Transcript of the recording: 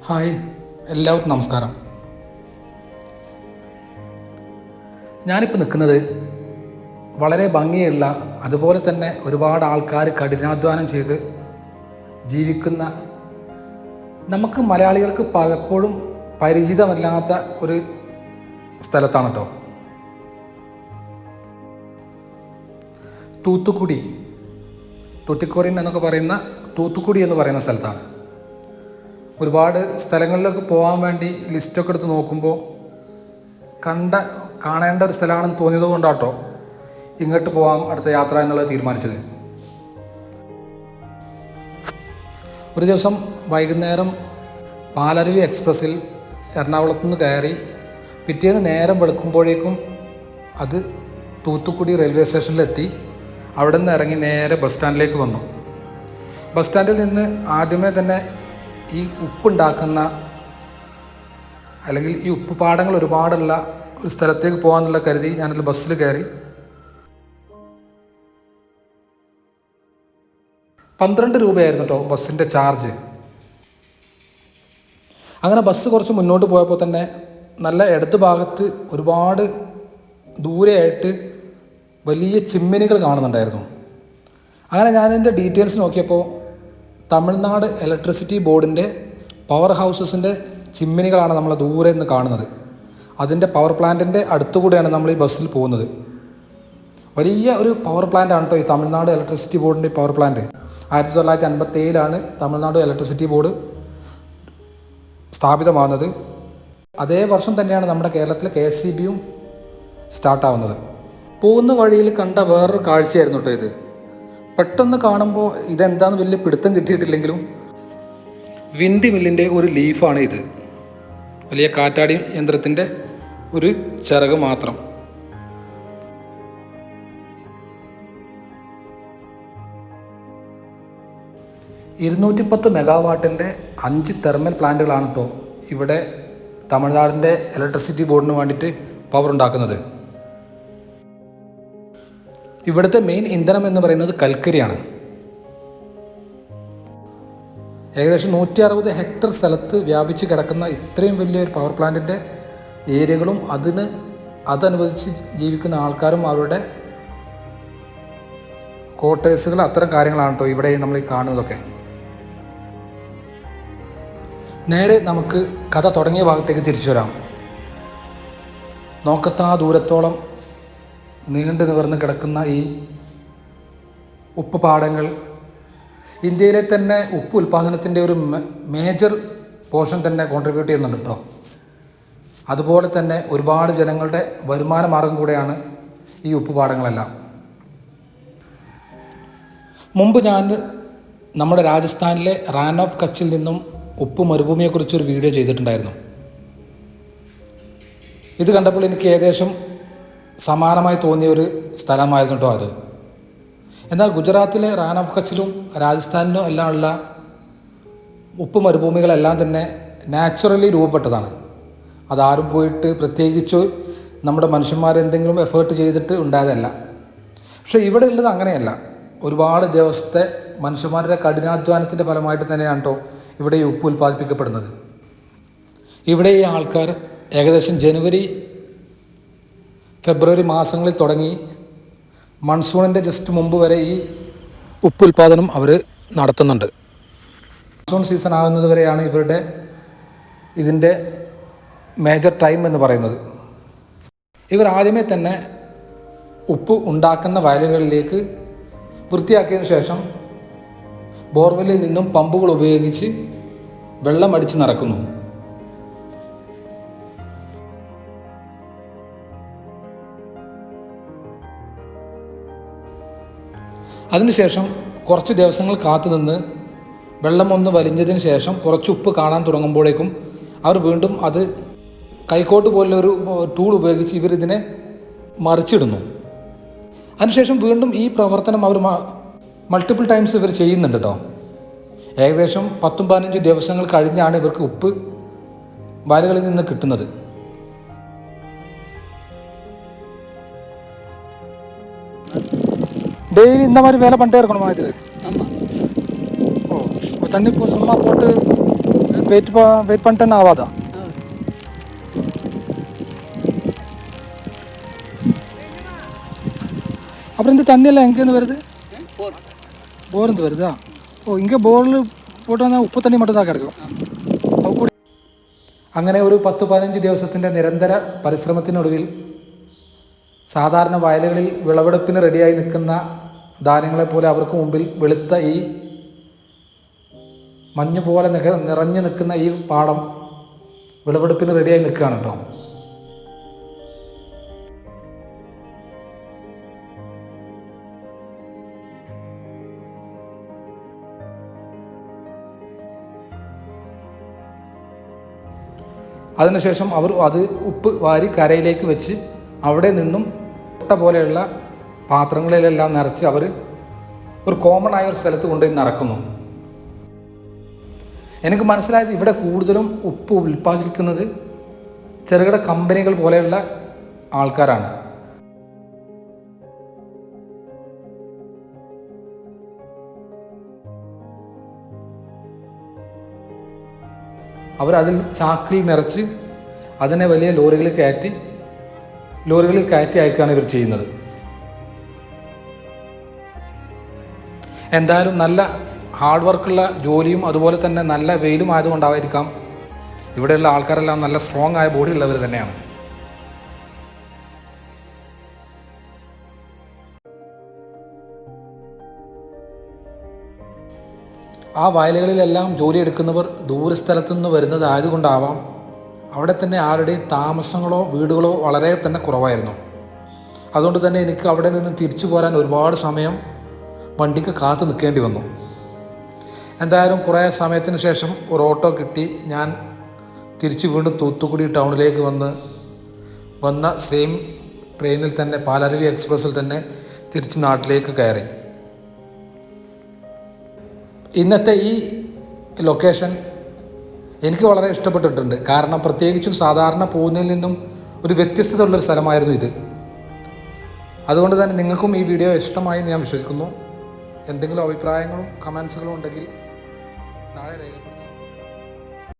Hi, എല്ലാവർക്കും നമസ്കാരം. ഞാനിപ്പോൾ നിൽക്കുന്നത് വളരെ ഭംഗിയുള്ള, അതുപോലെ തന്നെ ഒരുപാട് ആൾക്കാർ കഠിനാധ്വാനം ചെയ്ത് ജീവിക്കുന്ന, നമുക്ക് മലയാളികൾക്ക് പലപ്പോഴും പരിചിതമല്ലാത്ത ഒരു സ്ഥലത്താണ് കേട്ടോ. തൂത്തുക്കുടി എന്നൊക്കെ പറയുന്ന തൂത്തുക്കുടി എന്ന് പറയുന്ന സ്ഥലത്താണ്. ഒരുപാട് സ്ഥലങ്ങളിലൊക്കെ പോകാൻ വേണ്ടി ലിസ്റ്റൊക്കെ എടുത്ത് നോക്കുമ്പോൾ കാണേണ്ട ഒരു സ്ഥലമാണെന്ന് തോന്നിയത് കൊണ്ടാട്ടോ ഇങ്ങോട്ട് പോകാം അടുത്ത യാത്ര എന്നുള്ളത് തീരുമാനിച്ചത്. ഒരു ദിവസം വൈകുന്നേരം പാലരുവി എക്സ്പ്രസ്സിൽ എറണാകുളത്തു നിന്ന് കയറി പിറ്റേന്ന് നേരം വെളുക്കുമ്പോഴേക്കും അത് തൂത്തുക്കുടി റെയിൽവേ സ്റ്റേഷനിലെത്തി. അവിടെ നിന്ന് ഇറങ്ങി നേരെ ബസ് സ്റ്റാൻഡിലേക്ക് വന്നു. ബസ് സ്റ്റാൻഡിൽ നിന്ന് ആദ്യമേ തന്നെ ഈ ഉപ്പുണ്ടാക്കുന്ന, അല്ലെങ്കിൽ ഈ ഉപ്പ് പാടങ്ങൾ ഒരുപാടുള്ള ഒരു സ്ഥലത്തേക്ക് പോകാനുള്ള കരുതി ഞാനൊരു ബസ്സിൽ കയറി. 12 രൂപയായിരുന്നു കേട്ടോ ബസ്സിൻ്റെ ചാർജ്. അങ്ങനെ ബസ് കുറച്ച് മുന്നോട്ട് പോയപ്പോൾ തന്നെ നല്ല ഇടത് ഭാഗത്ത് ഒരുപാട് ദൂരെയായിട്ട് വലിയ ചിമ്മിനികൾ കാണുന്നുണ്ടായിരുന്നു. അങ്ങനെ ഞാനെൻ്റെ ഡീറ്റെയിൽസ് നോക്കിയപ്പോൾ തമിഴ്നാട് ഇലക്ട്രിസിറ്റി ബോർഡിൻ്റെ പവർ ഹൗസസിൻ്റെ ചിമ്മിനികളാണ് നമ്മൾ ദൂരെ നിന്ന് കാണുന്നത്. അതിൻ്റെ പവർ പ്ലാന്റിൻ്റെ അടുത്തുകൂടെയാണ് നമ്മൾ ഈ ബസ്സിൽ പോകുന്നത്. വലിയ ഒരു പവർ പ്ലാന്റ് ആണ് കേട്ടോ ഈ തമിഴ്നാട് ഇലക്ട്രിസിറ്റി ബോർഡിൻ്റെ power plant. 1957 Tamil Nadu electricity board സ്ഥാപിതമാകുന്നത്. അതേ വർഷം തന്നെയാണ് നമ്മുടെ കേരളത്തിലെ KSEBയും സ്റ്റാർട്ടാവുന്നത്. പോകുന്ന വഴിയിൽ കണ്ട വേറൊരു കാഴ്ചയായിരുന്നു കേട്ടോ ഇത്. പെട്ടെന്ന് കാണുമ്പോൾ ഇതെന്താണെന്ന് വലിയ പിടുത്തം കിട്ടിയിട്ടില്ലെങ്കിലും വിൻഡ് മില്ലിൻ്റെ ഒരു ലീഫാണ് ഇത്. വലിയ കാറ്റാടി യന്ത്രത്തിൻ്റെ ഒരു ചിറക് മാത്രം. $210 മെഗാവാട്ടിൻ്റെ 5 തെർമൽ പ്ലാന്റുകളാണ് കേട്ടോ ഇവിടെ തമിഴ്നാടിൻ്റെ ഇലക്ട്രിസിറ്റി ബോർഡിന് വേണ്ടിയിട്ട് പവർ ഉണ്ടാക്കുന്നത്. ഇവിടുത്തെ മെയിൻ ഇന്ധനം എന്ന് പറയുന്നത് കൽക്കരിയാണ്. ഏകദേശം 160 ഹെക്ടർ സ്ഥലത്ത് വ്യാപിച്ച് കിടക്കുന്ന ഇത്രയും വലിയൊരു പവർ പ്ലാന്റിൻ്റെ ഏരിയകളും അതനുവദിച്ച് ജീവിക്കുന്ന ആൾക്കാരും അവരുടെ ക്വാർട്ടേഴ്സുകൾ, അത്തരം കാര്യങ്ങളാണ് കേട്ടോ ഇവിടെ നമ്മൾ ഈ കാണുന്നതൊക്കെ. നേരെ നമുക്ക് കഥ തുടങ്ങിയ ഭാഗത്തേക്ക് തിരിച്ചു വരാം. നോക്കത്താ ദൂരത്തോളം നീണ്ടു നിവർന്ന് കിടക്കുന്ന ഈ ഉപ്പ് പാടങ്ങൾ ഇന്ത്യയിലെ തന്നെ ഉപ്പ് ഉൽപ്പാദനത്തിൻ്റെ ഒരു മേജർ പോർഷൻ തന്നെ കോൺട്രിബ്യൂട്ട് ചെയ്യുന്നുണ്ട് കേട്ടോ. അതുപോലെ തന്നെ ഒരുപാട് ജനങ്ങളുടെ വരുമാന മാർഗം കൂടെയാണ് ഈ ഉപ്പ് പാടങ്ങളെല്ലാം. മുമ്പ് ഞാൻ നമ്മുടെ രാജസ്ഥാനിലെ റാൻ ഓഫ് കച്ചിൽ നിന്നും ഉപ്പ് മരുഭൂമിയെക്കുറിച്ചൊരു വീഡിയോ ചെയ്തിട്ടുണ്ടായിരുന്നു. ഇത് കണ്ടപ്പോൾ എനിക്ക് ഏകദേശം സമാനമായി തോന്നിയ ഒരു സ്ഥലമായിരുന്നു കേട്ടോ അത്. എന്നാൽ ഗുജറാത്തിലെ റാൻ ഓഫ് കച്ചിലും രാജസ്ഥാനിലും എല്ലാം ഉള്ള ഉപ്പ് മരുഭൂമികളെല്ലാം തന്നെ നാച്ചുറലി രൂപപ്പെട്ടതാണ്. അതാരും പോയിട്ട് പ്രത്യേകിച്ച് നമ്മുടെ മനുഷ്യന്മാരെന്തെങ്കിലും എഫേർട്ട് ചെയ്തിട്ട് ഉണ്ടായതല്ല. പക്ഷേ ഇവിടെ ഉള്ളത് അങ്ങനെയല്ല. ഒരുപാട് ദിവസത്തെ മനുഷ്യന്മാരുടെ കഠിനാധ്വാനത്തിൻ്റെ ഫലമായിട്ട് തന്നെയാണ് കേട്ടോ ഇവിടെ ഈ ഉപ്പ് ഉൽപ്പാദിപ്പിക്കപ്പെടുന്നത്. ഇവിടെ ഈ ആൾക്കാർ ഏകദേശം ജനുവരി ഫെബ്രുവരി മാസങ്ങളിൽ തുടങ്ങി മൺസൂണിൻ്റെ ജസ്റ്റ് മുമ്പ് വരെ ഈ ഉപ്പ് ഉൽപ്പാദനം അവർ നടത്തുന്നുണ്ട്. മൺസൂൺ സീസൺ ആകുന്നത് വരെയാണ് ഇതിൻ്റെ മേജർ ടൈം എന്ന് പറയുന്നത്. ഇവർ ആദ്യമേ തന്നെ ഉപ്പ് ഉണ്ടാക്കുന്ന വയലുകളിലേക്ക് വൃത്തിയാക്കിയതിന് ശേഷം ബോർവെല്ലിൽ നിന്നും പമ്പുകൾ ഉപയോഗിച്ച് വെള്ളം അടിച്ച് നിറക്കുന്നു. അതിനുശേഷം കുറച്ച് ദിവസങ്ങൾ കാത്തു നിന്ന് വെള്ളം ഒന്ന് വലിഞ്ഞതിന് ശേഷം കുറച്ച് ഉപ്പ് കാണാൻ തുടങ്ങുമ്പോഴേക്കും അവർ വീണ്ടും അത് കൈക്കോട്ട് പോലുള്ളൊരു ടൂൾ ഉപയോഗിച്ച് ഇവരിതിനെ മറിച്ചിടുന്നു. അതിനുശേഷം വീണ്ടും ഈ പ്രവർത്തനം അവർ മൾട്ടിപ്പിൾ ടൈംസ് ഇവർ ചെയ്യുന്നുണ്ട് കേട്ടോ. ഏകദേശം 10-15 ദിവസങ്ങൾ കഴിഞ്ഞാണ് ഇവർക്ക് ഉപ്പ് വയലുകളിൽ നിന്ന് കിട്ടുന്നത്. டெய்லி இந்த மாதிரி வேலை பண்ணிட்டே இருக்கணுமா இதில்? ஆமாம். ஓ, தண்ணி சும்மா போட்டு வெயிட் பண்ணிட்டேன்னு ஆகாதா? அப்புறம் இந்த தண்ணியெல்லாம் எங்கேருந்து வருது? போர்ந்து வருதா? ஓ, இங்கே போറിൽ போட்டாൽ ഉപ്പ് തണ്ണി மட்டும் தான் കിടക്കും. അങ്ങനെ ഒരു 10-15 ദിവസത്തിൻ്റെ നിരന്തര പരിശ്രമത്തിനൊടുവിൽ സാധാരണ വയലുകളിൽ വിളവെടുപ്പിന് റെഡിയായി നിൽക്കുന്ന ധാന്യങ്ങളെപ്പോലെ അവർക്ക് മുമ്പിൽ വെളുത്ത ഈ മഞ്ഞ് പോലെ നിറഞ്ഞു നിൽക്കുന്ന ഈ പാടം വിളവെടുപ്പിന് റെഡിയായി നിൽക്കുകയാണ് കേട്ടോ. അതിനുശേഷം അവർ അത് ഉപ്പ് വാരി കരയിലേക്ക് വെച്ച് അവിടെ നിന്നും മുട്ട പോലെയുള്ള പാത്രങ്ങളിലെല്ലാം നിറച്ച് അവർ ഒരു കോമൺ ആയ ഒരു സ്ഥലത്ത് കൊണ്ടുപോയി നിറക്കുന്നു. എനിക്ക് മനസ്സിലായത് ഇവിടെ കൂടുതലും ഉപ്പ് ഉൽപ്പാദിപ്പിക്കുന്നത് ചെറുകിട കമ്പനികൾ പോലെയുള്ള ആൾക്കാരാണ്. അവരതിൽ ചാക്കിൽ നിറച്ച് അതിനെ വലിയ ലോറികളിൽ കയറ്റി അയക്കുകയാണ് ഇവർ ചെയ്യുന്നത്. എന്തായാലും നല്ല ഹാർഡ് വർക്കുള്ള ജോലിയും അതുപോലെ തന്നെ നല്ല വെയിലും ആയതുകൊണ്ടായിരിക്കാം ഇവിടെയുള്ള ആൾക്കാരെല്ലാം നല്ല സ്ട്രോങ് ആയ ബോഡി ഉള്ളവർ തന്നെയാണ്. ആ വയലുകളിലെല്ലാം ജോലിയെടുക്കുന്നവർ ദൂരസ്ഥലത്തു നിന്ന് വരുന്നതായതുകൊണ്ടാവാം അവിടെ തന്നെ ആരുടെയും താമസങ്ങളോ വീടുകളോ വളരെ തന്നെ കുറവായിരുന്നു. അതുകൊണ്ട് തന്നെ എനിക്ക് അവിടെ നിന്ന് തിരിച്ചു പോരാൻ ഒരുപാട് സമയം വണ്ടിക്ക് കാത്തു നിൽക്കേണ്ടി വന്നു. എന്തായാലും കുറേ സമയത്തിന് ശേഷം ഒരു ഓട്ടോ കിട്ടി. ഞാൻ തിരിച്ചു വീണ്ടും തൂത്തുക്കുടി ടൗണിലേക്ക് വന്ന സെയിം ട്രെയിനിൽ തന്നെ പാലരുവി എക്സ്പ്രസ്സിൽ തന്നെ തിരിച്ച് നാട്ടിലേക്ക് കയറി. ഇന്നത്തെ ഈ ലൊക്കേഷൻ എനിക്ക് വളരെ ഇഷ്ടപ്പെട്ടിട്ടുണ്ട്. കാരണം പ്രത്യേകിച്ചും സാധാരണ പോകുന്നതിൽ നിന്നും ഒരു വ്യത്യസ്തത ഉള്ളൊരു സ്ഥലമായിരുന്നു ഇത്. അതുകൊണ്ട് തന്നെ നിങ്ങൾക്കും ഈ വീഡിയോ ഇഷ്ടമായി ഞാൻ വിശ്വസിക്കുന്നു. എന്തെങ്കിലും അഭിപ്രായങ്ങളും കമൻസുകളും ഉണ്ടെങ്കിൽ താഴെ രേഖ